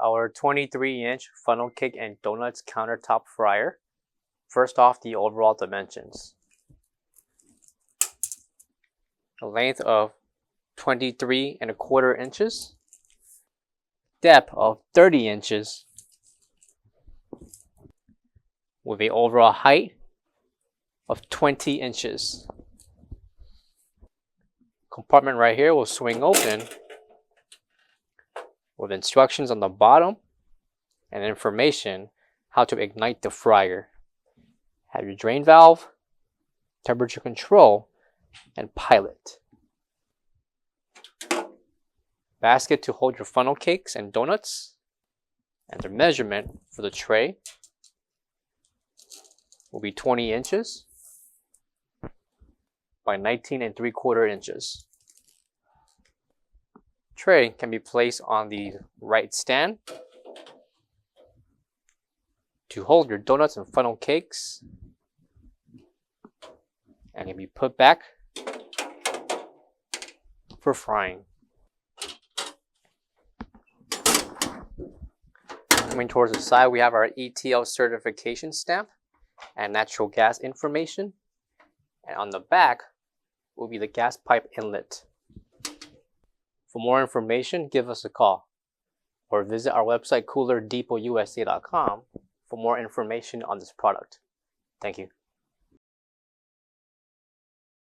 our 23-inch funnel cake and donuts countertop fryer. First off, the overall dimensions. A length of 23¼ inches, depth of 30 inches, with an overall height of 20 inches. Compartment right here will swing open with instructions on the bottom and information how to ignite the fryer. Have your drain valve, temperature control, and pilot. Basket to hold your funnel cakes and donuts, and the measurement for the tray will be 20 inches by 19¾ inches. Tray can be placed on the right stand to hold your donuts and funnel cakes, and can be put back for frying. Coming towards the side, we have our ETL certification stamp and natural gas information, and on the back will be the gas pipe inlet. For more information, give us a call or visit our website coolerdepotUSA.com for more information on this product. Thank you.